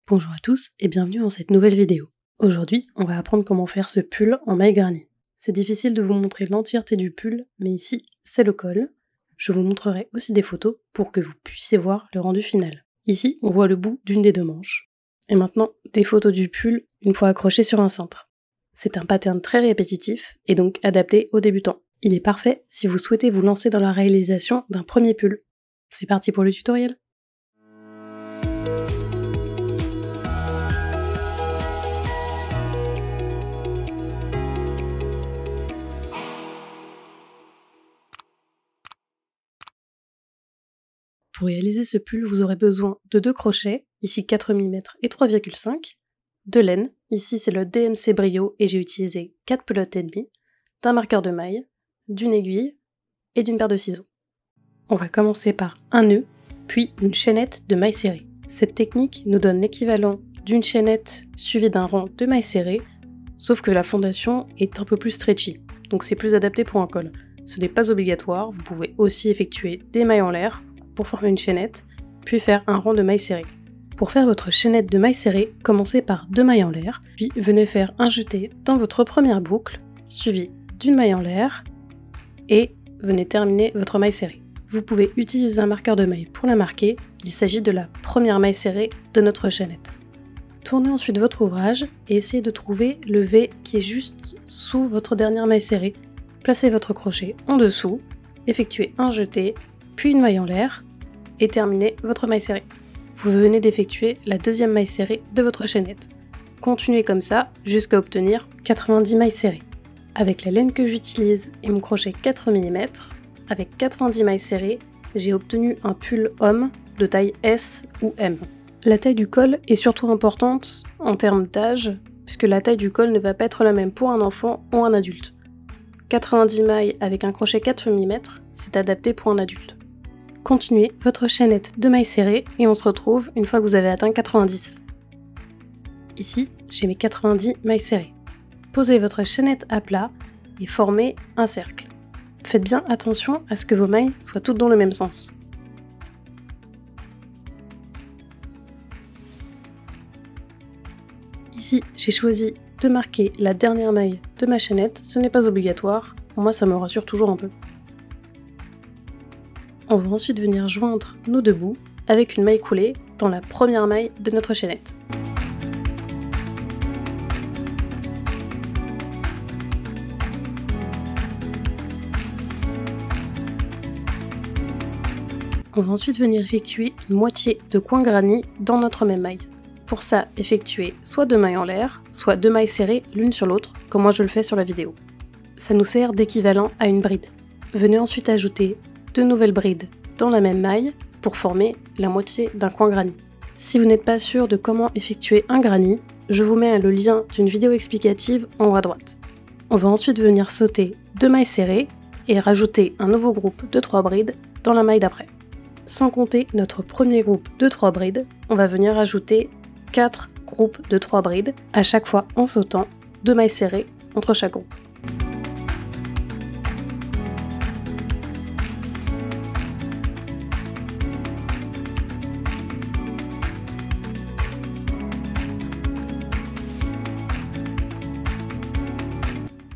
Bonjour à tous et bienvenue dans cette nouvelle vidéo. Aujourd'hui, on va apprendre comment faire ce pull en maille garnie. C'est difficile de vous montrer l'entièreté du pull, mais ici, c'est le col. Je vous montrerai aussi des photos pour que vous puissiez voir le rendu final. Ici, on voit le bout d'une des deux manches. Et maintenant, des photos du pull une fois accroché sur un cintre. C'est un pattern très répétitif et donc adapté aux débutants. Il est parfait si vous souhaitez vous lancer dans la réalisation d'un premier pull. C'est parti pour le tutoriel. Pour réaliser ce pull, vous aurez besoin de 2 crochets, ici 4 mm et 3,5, de laine, ici c'est le DMC Brio et j'ai utilisé 4 pelotes et demie, d'un marqueur de maille, d'une aiguille et d'une paire de ciseaux. On va commencer par un nœud, puis une chaînette de mailles serrées. Cette technique nous donne l'équivalent d'une chaînette suivie d'un rang de mailles serrées, sauf que la fondation est un peu plus stretchy, donc c'est plus adapté pour un col. Ce n'est pas obligatoire, vous pouvez aussi effectuer des mailles en l'air, pour former une chaînette, puis faire un rang de mailles serrées. Pour faire votre chaînette de mailles serrées, commencez par 2 mailles en l'air, puis venez faire un jeté dans votre première boucle, suivi d'une maille en l'air, et venez terminer votre maille serrée. Vous pouvez utiliser un marqueur de maille pour la marquer, il s'agit de la première maille serrée de notre chaînette. Tournez ensuite votre ouvrage et essayez de trouver le V qui est juste sous votre dernière maille serrée. Placez votre crochet en dessous, effectuez un jeté, puis une maille en l'air, et terminez votre maille serrée. Vous venez d'effectuer la deuxième maille serrée de votre chaînette. Continuez comme ça jusqu'à obtenir 90 mailles serrées. Avec la laine que j'utilise et mon crochet 4 mm, avec 90 mailles serrées, j'ai obtenu un pull homme de taille S ou M. La taille du col est surtout importante en termes d'âge, puisque la taille du col ne va pas être la même pour un enfant ou un adulte. 90 mailles avec un crochet 4 mm, c'est adapté pour un adulte. Continuez votre chaînette de mailles serrées et on se retrouve une fois que vous avez atteint 90. Ici, j'ai mes 90 mailles serrées. Posez votre chaînette à plat et formez un cercle. Faites bien attention à ce que vos mailles soient toutes dans le même sens. Ici, j'ai choisi de marquer la dernière maille de ma chaînette, ce n'est pas obligatoire, pour moi ça me rassure toujours un peu. On va ensuite venir joindre nos deux bouts avec une maille coulée dans la première maille de notre chaînette. On va ensuite venir effectuer une moitié de coin granny dans notre même maille. Pour ça, effectuez soit 2 mailles en l'air, soit 2 mailles serrées l'une sur l'autre, comme moi je le fais sur la vidéo. Ça nous sert d'équivalent à une bride. Venez ensuite ajouter 2 nouvelles brides dans la même maille pour former la moitié d'un coin granny. Si vous n'êtes pas sûr de comment effectuer un granny, je vous mets le lien d'une vidéo explicative en haut à droite. On va ensuite venir sauter 2 mailles serrées et rajouter un nouveau groupe de 3 brides dans la maille d'après. Sans compter notre premier groupe de 3 brides, on va venir ajouter 4 groupes de 3 brides, à chaque fois en sautant 2 mailles serrées entre chaque groupe.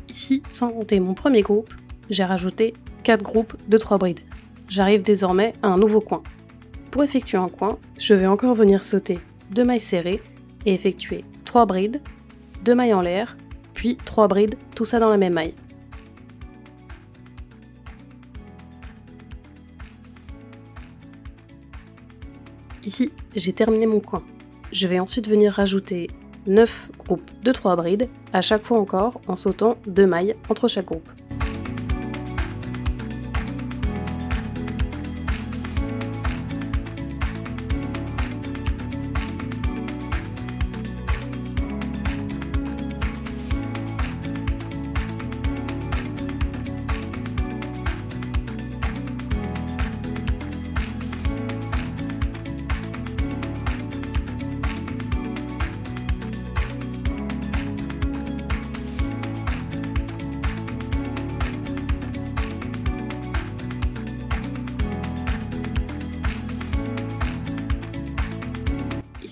Ici, sans compter mon premier groupe, j'ai rajouté 4 groupes de 3 brides. J'arrive désormais à un nouveau coin. Pour effectuer un coin, je vais encore venir sauter 2 mailles serrées et effectuer 3 brides, 2 mailles en l'air, puis 3 brides, tout ça dans la même maille. Ici, j'ai terminé mon coin. Je vais ensuite venir rajouter 9 groupes de 3 brides, à chaque fois encore en sautant 2 mailles entre chaque groupe.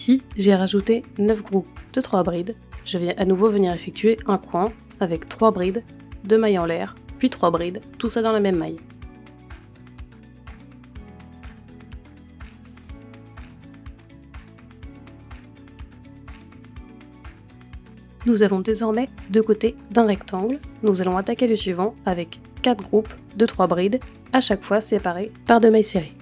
Ici, j'ai rajouté 9 groupes de 3 brides. Je vais à nouveau venir effectuer un coin avec 3 brides, 2 mailles en l'air, puis 3 brides, tout ça dans la même maille. Nous avons désormais deux côtés d'un rectangle. Nous allons attaquer le suivant avec 4 groupes de 3 brides, à chaque fois séparés par 2 mailles serrées.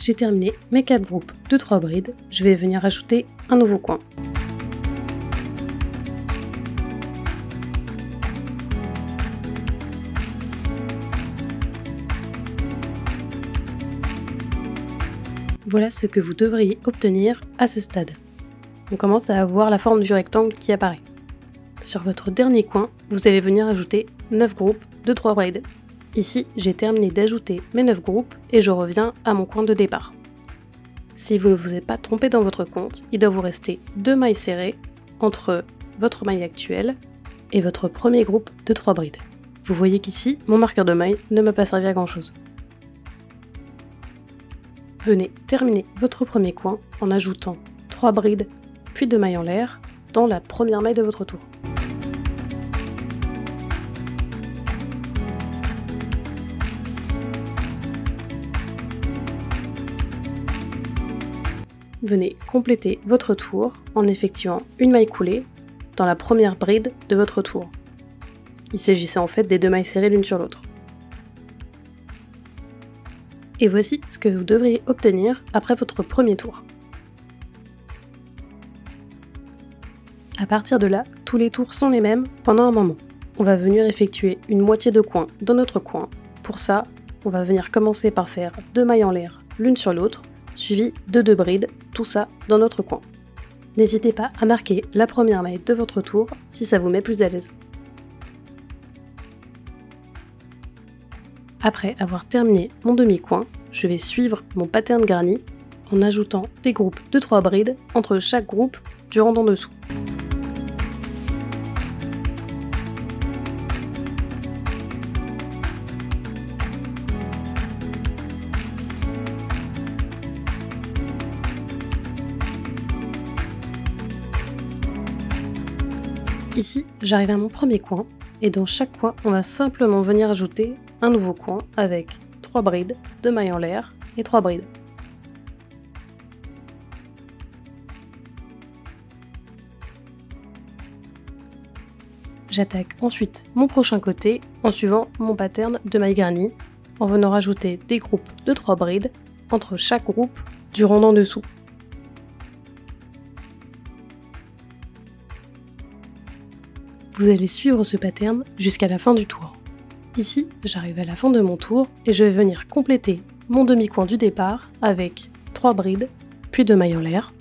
J'ai terminé mes 4 groupes de 3 brides, je vais venir ajouter un nouveau coin. Voilà ce que vous devriez obtenir à ce stade. On commence à avoir la forme du rectangle qui apparaît. Sur votre dernier coin, vous allez venir ajouter 9 groupes de 3 brides. Ici, j'ai terminé d'ajouter mes 9 groupes et je reviens à mon coin de départ. Si vous ne vous êtes pas trompé dans votre compte, il doit vous rester 2 mailles serrées entre votre maille actuelle et votre premier groupe de 3 brides. Vous voyez qu'ici, mon marqueur de maille ne m'a pas servi à grand chose. Venez terminer votre premier coin en ajoutant 3 brides puis 2 mailles en l'air dans la première maille de votre tour. Venez compléter votre tour en effectuant une maille coulée dans la première bride de votre tour. Il s'agissait en fait des 2 mailles serrées l'une sur l'autre. Et voici ce que vous devriez obtenir après votre premier tour. À partir de là, tous les tours sont les mêmes pendant un moment. On va venir effectuer une moitié de coin dans notre coin. Pour ça, on va venir commencer par faire 2 mailles en l'air l'une sur l'autre, suivi de 2 brides, tout ça dans notre coin. N'hésitez pas à marquer la première maille de votre tour si ça vous met plus à l'aise. Après avoir terminé mon demi-coin, je vais suivre mon pattern garni en ajoutant des groupes de 3 brides entre chaque groupe du rang d'en dessous. Ici, j'arrive à mon premier coin, et dans chaque coin, on va simplement venir ajouter un nouveau coin avec 3 brides, 2 mailles en l'air et 3 brides. J'attaque ensuite mon prochain côté en suivant mon pattern de mailles garnies, en venant rajouter des groupes de 3 brides entre chaque groupe du rang d'en dessous. Vous allez suivre ce pattern jusqu'à la fin du tour. Ici, j'arrive à la fin de mon tour et je vais venir compléter mon demi-coin du départ avec 3 brides, puis 2 mailles en l'air.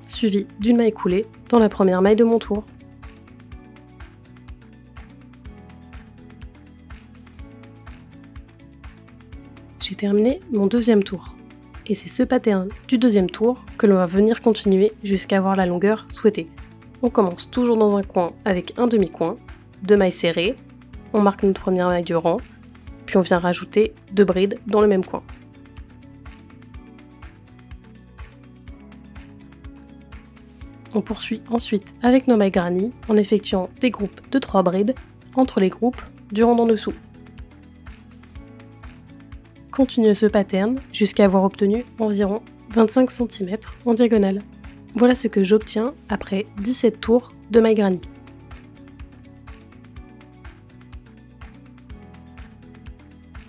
Suivi d'une maille coulée dans la première maille de mon tour. J'ai terminé mon deuxième tour. Et c'est ce pattern du deuxième tour que l'on va venir continuer jusqu'à avoir la longueur souhaitée. On commence toujours dans un coin avec un demi-coin, 2 mailles serrées, on marque notre première maille du rang, puis on vient rajouter 2 brides dans le même coin. On poursuit ensuite avec nos mailles garnies en effectuant des groupes de 3 brides entre les groupes du rang d'en dessous. Continuez ce pattern jusqu'à avoir obtenu environ 25 cm en diagonale. Voilà ce que j'obtiens après 17 tours de mailles garnies.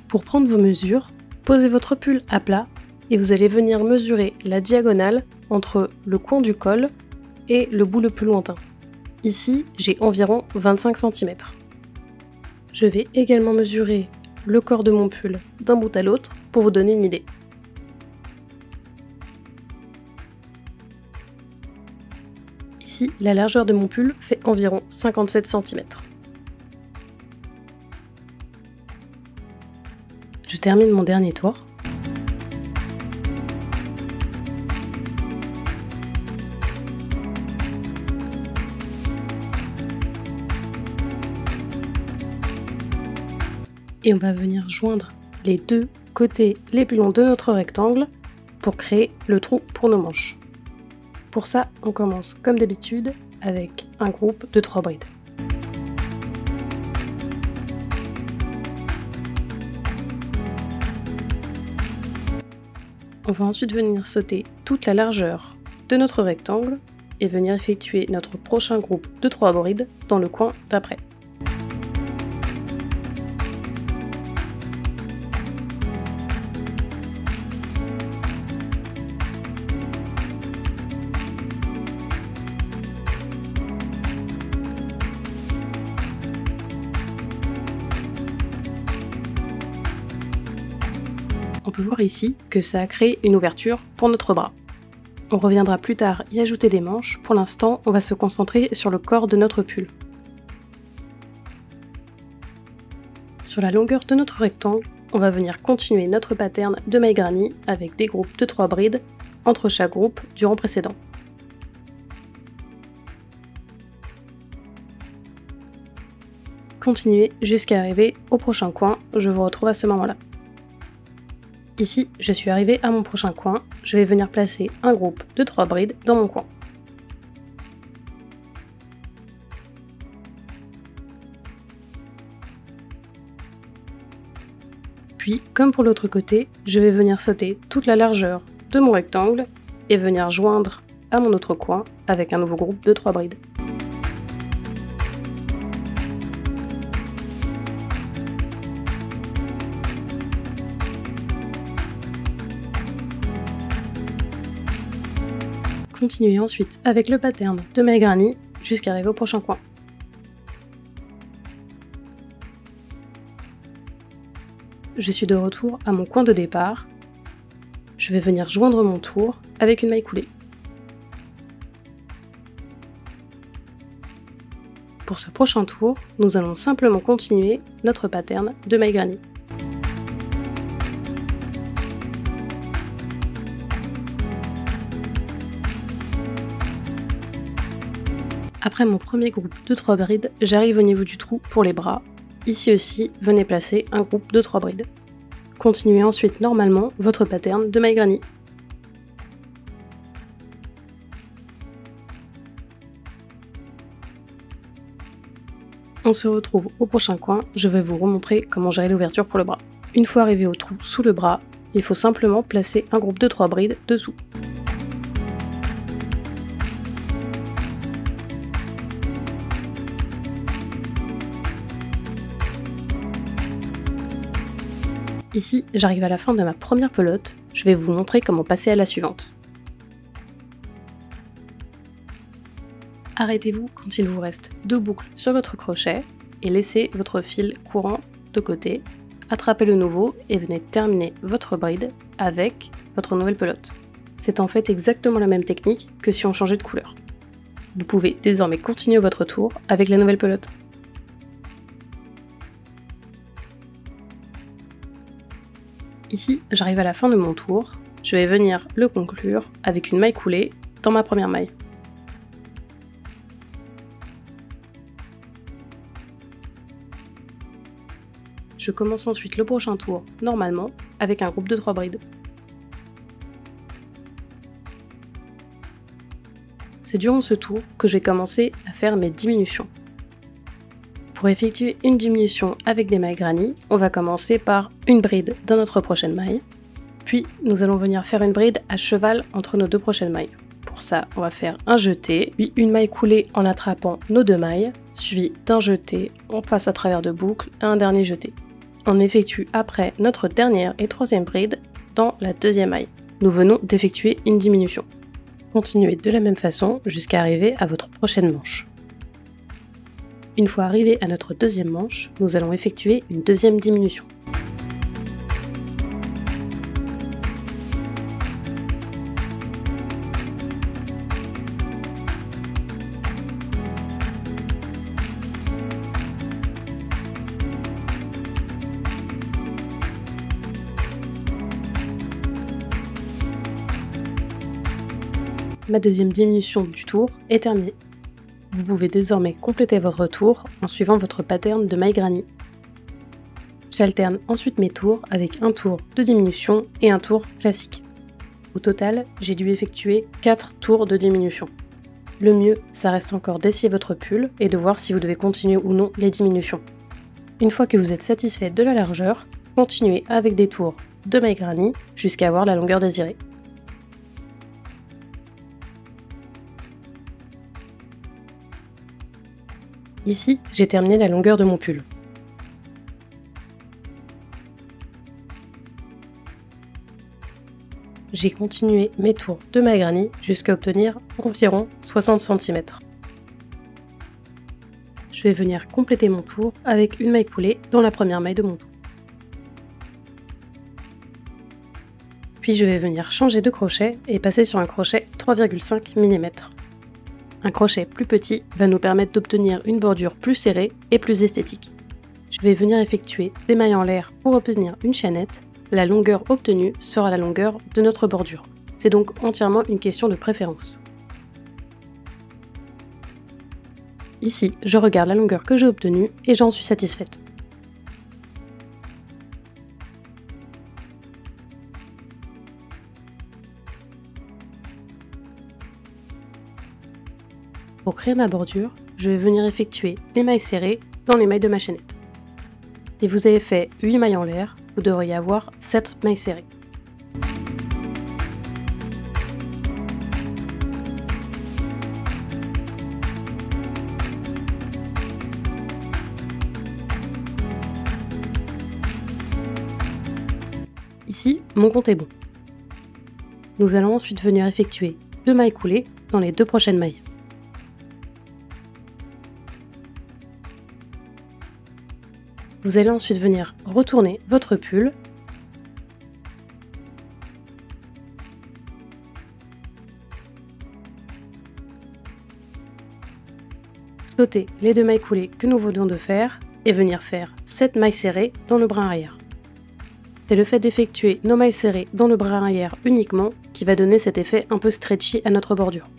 Pour prendre vos mesures, posez votre pull à plat et vous allez venir mesurer la diagonale entre le coin du col et le bout le plus lointain. Ici, j'ai environ 25 cm. Je vais également mesurer le corps de mon pull d'un bout à l'autre pour vous donner une idée. Ici, Ici, la largeur de mon pull fait environ 57 cm. Je termine mon dernier tour. Et on va venir joindre les deux côtés les plus longs de notre rectangle pour créer le trou pour nos manches. Pour ça, on commence comme d'habitude avec un groupe de 3 brides. On va ensuite venir sauter toute la largeur de notre rectangle et venir effectuer notre prochain groupe de 3 brides dans le coin d'après. On peut voir ici que ça a créé une ouverture pour notre bras. On reviendra plus tard y ajouter des manches. Pour l'instant, on va se concentrer sur le corps de notre pull. Sur la longueur de notre rectangle, on va venir continuer notre pattern de maille granny avec des groupes de 3 brides entre chaque groupe du rang précédent. Continuez jusqu'à arriver au prochain coin, je vous retrouve à ce moment-là. Ici, je suis arrivée à mon prochain coin, je vais venir placer un groupe de 3 brides dans mon coin. Puis, comme pour l'autre côté, je vais venir sauter toute la largeur de mon rectangle et venir joindre à mon autre coin avec un nouveau groupe de 3 brides. Continuez ensuite avec le pattern de maille granny jusqu'à arriver au prochain coin. Je suis de retour à mon coin de départ. Je vais venir joindre mon tour avec une maille coulée. Pour ce prochain tour, nous allons simplement continuer notre pattern de maille granny. Après mon premier groupe de 3 brides, j'arrive au niveau du trou pour les bras. Ici aussi, venez placer un groupe de 3 brides. Continuez ensuite normalement votre pattern de maille granny. On se retrouve au prochain coin, je vais vous remontrer comment gérer l'ouverture pour le bras. Une fois arrivé au trou sous le bras, il faut simplement placer un groupe de 3 brides dessous. Ici, j'arrive à la fin de ma première pelote, je vais vous montrer comment passer à la suivante. Arrêtez-vous quand il vous reste 2 boucles sur votre crochet et laissez votre fil courant de côté. Attrapez le nouveau et venez terminer votre bride avec votre nouvelle pelote. C'est en fait exactement la même technique que si on changeait de couleur. Vous pouvez désormais continuer votre tour avec la nouvelle pelote. Ici, j'arrive à la fin de mon tour, je vais venir le conclure avec une maille coulée dans ma première maille. Je commence ensuite le prochain tour normalement avec un groupe de 3 brides. C'est durant ce tour que je vais commencer à faire mes diminutions. Pour effectuer une diminution avec des mailles granny, on va commencer par une bride dans notre prochaine maille. Puis nous allons venir faire une bride à cheval entre nos 2 prochaines mailles. Pour ça, on va faire un jeté, puis une maille coulée en attrapant nos 2 mailles, suivi d'un jeté, on passe à travers 2 boucles et un dernier jeté. On effectue après notre dernière et 3e bride dans la 2e maille. Nous venons d'effectuer une diminution. Continuez de la même façon jusqu'à arriver à votre prochaine manche. Une fois arrivé à notre 2e manche, nous allons effectuer une 2e diminution. ma deuxième diminution du tour est terminée. Vous pouvez désormais compléter votre tour en suivant votre pattern de maille granny. J'alterne ensuite mes tours avec un tour de diminution et un tour classique. Au total, j'ai dû effectuer 4 tours de diminution. Le mieux, ça reste encore d'essayer votre pull et de voir si vous devez continuer ou non les diminutions. Une fois que vous êtes satisfait de la largeur, continuez avec des tours de maille granny jusqu'à avoir la longueur désirée. Ici, j'ai terminé la longueur de mon pull. J'ai continué mes tours de maille granny jusqu'à obtenir environ 60 cm. Je vais venir compléter mon tour avec une maille coulée dans la première maille de mon tour. Puis je vais venir changer de crochet et passer sur un crochet 3,5 mm. Un crochet plus petit va nous permettre d'obtenir une bordure plus serrée et plus esthétique. Je vais venir effectuer des mailles en l'air pour obtenir une chaînette. La longueur obtenue sera la longueur de notre bordure. C'est donc entièrement une question de préférence. Ici, je regarde la longueur que j'ai obtenue et j'en suis satisfaite. Pour créer ma bordure, je vais venir effectuer des mailles serrées dans les mailles de ma chaînette. Si vous avez fait 8 mailles en l'air, vous devriez avoir 7 mailles serrées. Ici, mon compte est bon. Nous allons ensuite venir effectuer 2 mailles coulées dans les 2 prochaines mailles. Vous allez ensuite venir retourner votre pull sauter les 2 mailles coulées que nous venons de faire et venir faire 7 mailles serrées dans le brin arrière. C'est le fait d'effectuer nos mailles serrées dans le brin arrière uniquement qui va donner cet effet un peu stretchy à notre bordure.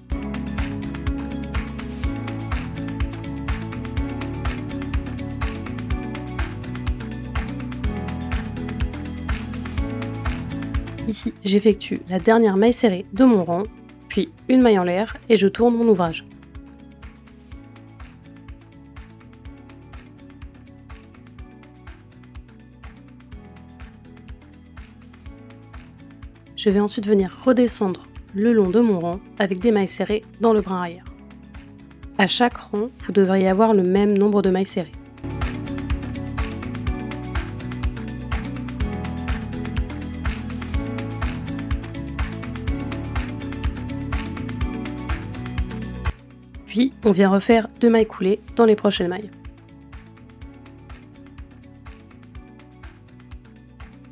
Ici, j'effectue la dernière maille serrée de mon rang, puis une maille en l'air et je tourne mon ouvrage. Je vais ensuite venir redescendre le long de mon rang avec des mailles serrées dans le brin arrière. À chaque rang, vous devriez avoir le même nombre de mailles serrées. Puis, on vient refaire 2 mailles coulées dans les prochaines mailles.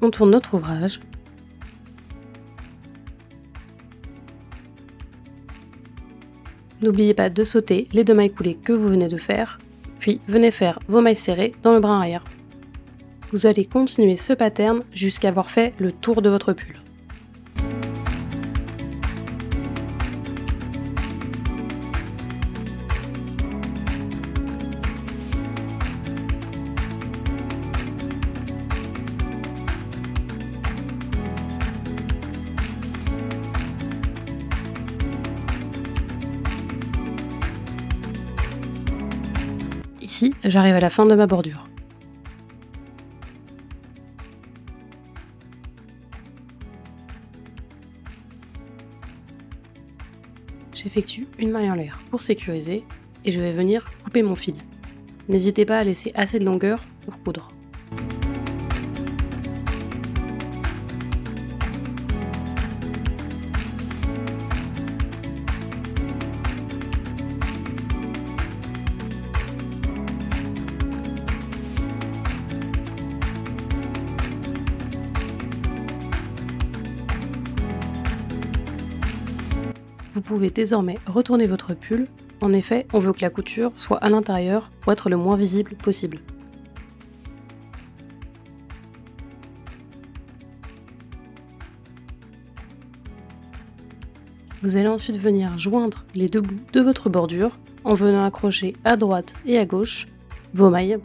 On tourne notre ouvrage. N'oubliez pas de sauter les 2 mailles coulées que vous venez de faire, puis venez faire vos mailles serrées dans le brin arrière. Vous allez continuer ce pattern jusqu'à avoir fait le tour de votre pull. Ici, j'arrive à la fin de ma bordure. J'effectue une maille en l'air pour sécuriser et je vais venir couper mon fil. N'hésitez pas à laisser assez de longueur pour coudre. Vous pouvez désormais retourner votre pull. En effet, on veut que la couture soit à l'intérieur pour être le moins visible possible. Vous allez ensuite venir joindre les deux bouts de votre bordure en venant accrocher à droite et à gauche vos mailles.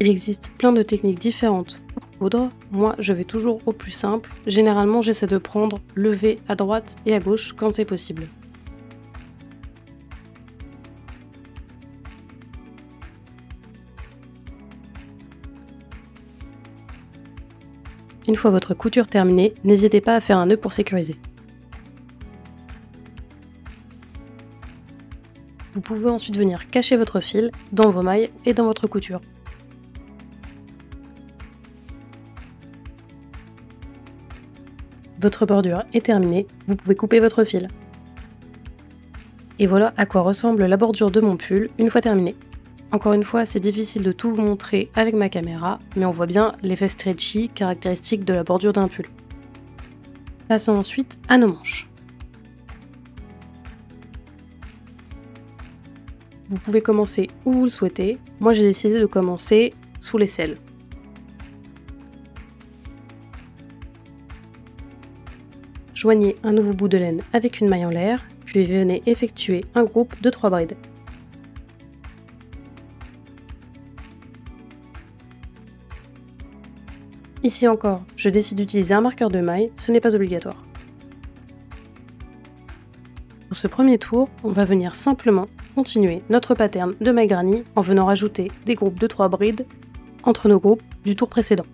Il existe plein de techniques différentes pour coudre. Moi, je vais toujours au plus simple. Généralement, j'essaie de prendre le V à droite et à gauche quand c'est possible. Une fois votre couture terminée, n'hésitez pas à faire un nœud pour sécuriser. Vous pouvez ensuite venir cacher votre fil dans vos mailles et dans votre couture. Votre bordure est terminée, vous pouvez couper votre fil. Et voilà à quoi ressemble la bordure de mon pull une fois terminée. Encore une fois, c'est difficile de tout vous montrer avec ma caméra, mais on voit bien l'effet stretchy caractéristique de la bordure d'un pull. Passons ensuite à nos manches. Vous pouvez commencer où vous le souhaitez. Moi, j'ai décidé de commencer sous l'aisselle. Joignez un nouveau bout de laine avec une maille en l'air, puis venez effectuer un groupe de 3 brides. Ici encore, je décide d'utiliser un marqueur de maille, ce n'est pas obligatoire. Pour ce premier tour, on va venir simplement continuer notre pattern de maille garnie en venant rajouter des groupes de 3 brides entre nos groupes du tour précédent.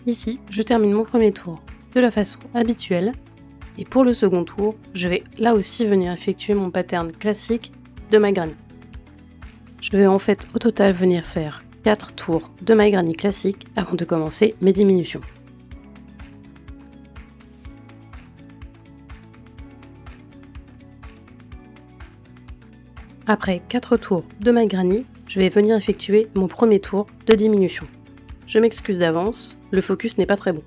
Ici, je termine mon premier tour de la façon habituelle et pour le second tour, je vais là aussi venir effectuer mon pattern classique de maille garnie. Je vais en fait au total venir faire 4 tours de maille garnie classique avant de commencer mes diminutions. Après 4 tours de maille garnie, je vais venir effectuer mon premier tour de diminution. Je m'excuse d'avance, le focus n'est pas très bon.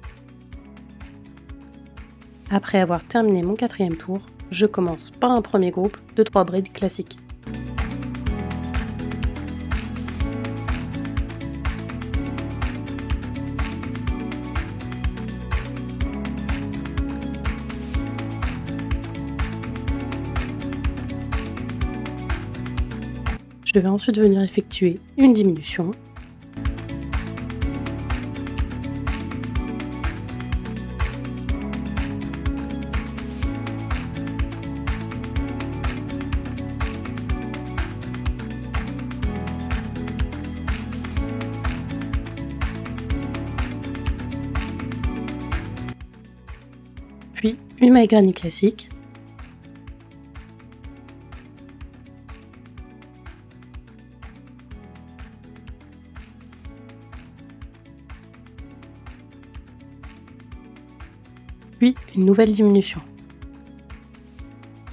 Après avoir terminé mon 4e tour, je commence par un premier groupe de 3 brides classiques. Je vais ensuite venir effectuer une diminution. Puis une maille garnie classique. Puis une nouvelle diminution.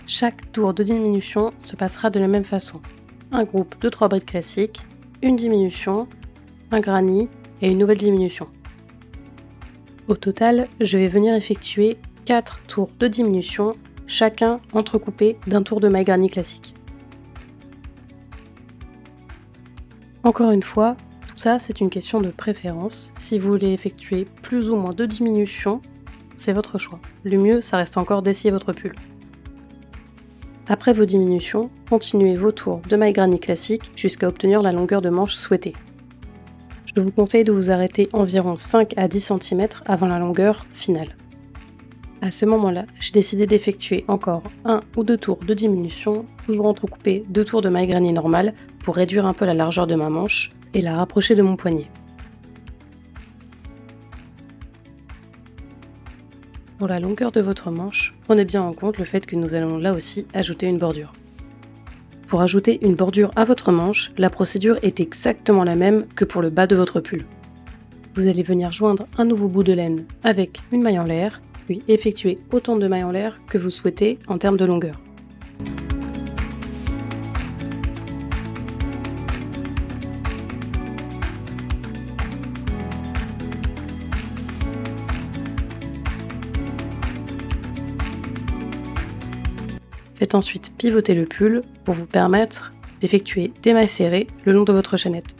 Chaque tour de diminution se passera de la même façon. Un groupe de 3 brides classiques, une diminution, un granny et une nouvelle diminution. Au total, je vais venir effectuer 4 tours de diminution, chacun entrecoupé d'un tour de maille garnie classique. Encore une fois, tout ça c'est une question de préférence. Si vous voulez effectuer plus ou moins de diminutions, c'est votre choix. Le mieux, ça reste encore d'essayer votre pull. Après vos diminutions, continuez vos tours de maille garnie classique jusqu'à obtenir la longueur de manche souhaitée. Je vous conseille de vous arrêter environ 5 à 10 cm avant la longueur finale. À ce moment-là, j'ai décidé d'effectuer encore 1 ou 2 tours de diminution, toujours entrecoupés 2 tours de maille garnie normale pour réduire un peu la largeur de ma manche et la rapprocher de mon poignet. Pour la longueur de votre manche, prenez bien en compte le fait que nous allons là aussi ajouter une bordure. Pour ajouter une bordure à votre manche, la procédure est exactement la même que pour le bas de votre pull. Vous allez venir joindre un nouveau bout de laine avec une maille en l'air, puis effectuer autant de mailles en l'air que vous souhaitez en termes de longueur. Faites ensuite pivoter le pull pour vous permettre d'effectuer des mailles serrées le long de votre chaînette.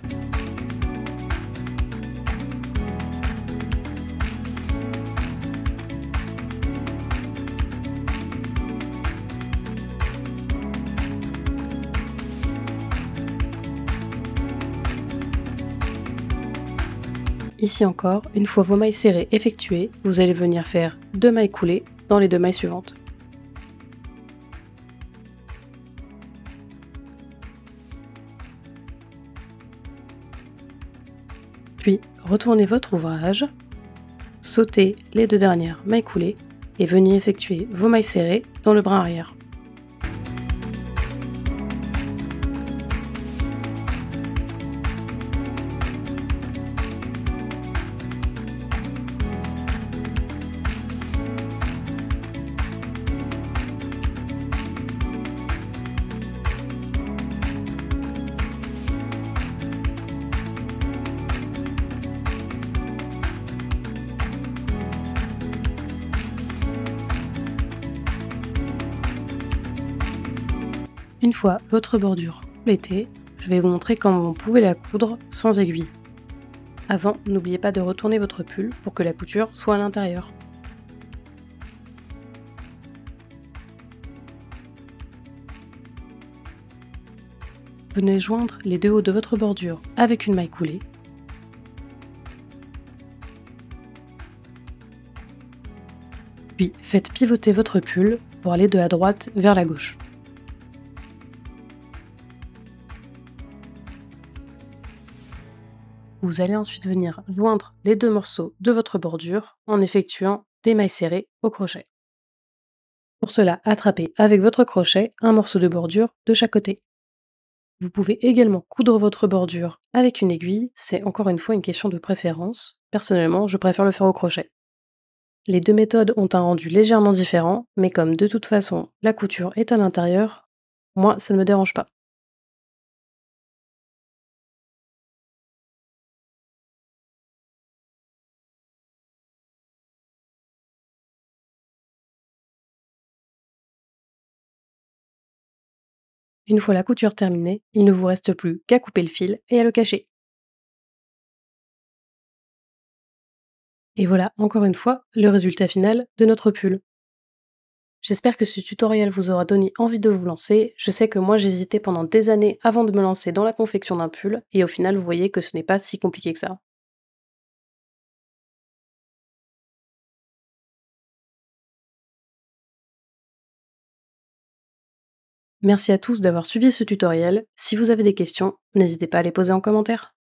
Ici encore, une fois vos mailles serrées effectuées, vous allez venir faire 2 mailles coulées dans les 2 mailles suivantes. Puis, retournez votre ouvrage, sautez les 2 dernières mailles coulées et venez effectuer vos mailles serrées dans le brin arrière. Une fois votre bordure complétée, je vais vous montrer comment vous pouvez la coudre sans aiguille. Avant, n'oubliez pas de retourner votre pull pour que la couture soit à l'intérieur. Venez joindre les 2 hauts de votre bordure avec une maille coulée. Puis faites pivoter votre pull pour aller de la droite vers la gauche. Vous allez ensuite venir joindre les 2 morceaux de votre bordure en effectuant des mailles serrées au crochet. Pour cela, attrapez avec votre crochet un morceau de bordure de chaque côté. Vous pouvez également coudre votre bordure avec une aiguille, c'est encore une fois une question de préférence. Personnellement, je préfère le faire au crochet. Les 2 méthodes ont un rendu légèrement différent, mais comme de toute façon la couture est à l'intérieur, moi ça ne me dérange pas. Une fois la couture terminée, il ne vous reste plus qu'à couper le fil et à le cacher. Et voilà, encore une fois, le résultat final de notre pull. J'espère que ce tutoriel vous aura donné envie de vous lancer. Je sais que moi j'hésitais pendant des années avant de me lancer dans la confection d'un pull, et au final vous voyez que ce n'est pas si compliqué que ça. Merci à tous d'avoir suivi ce tutoriel. Si vous avez des questions, n'hésitez pas à les poser en commentaire.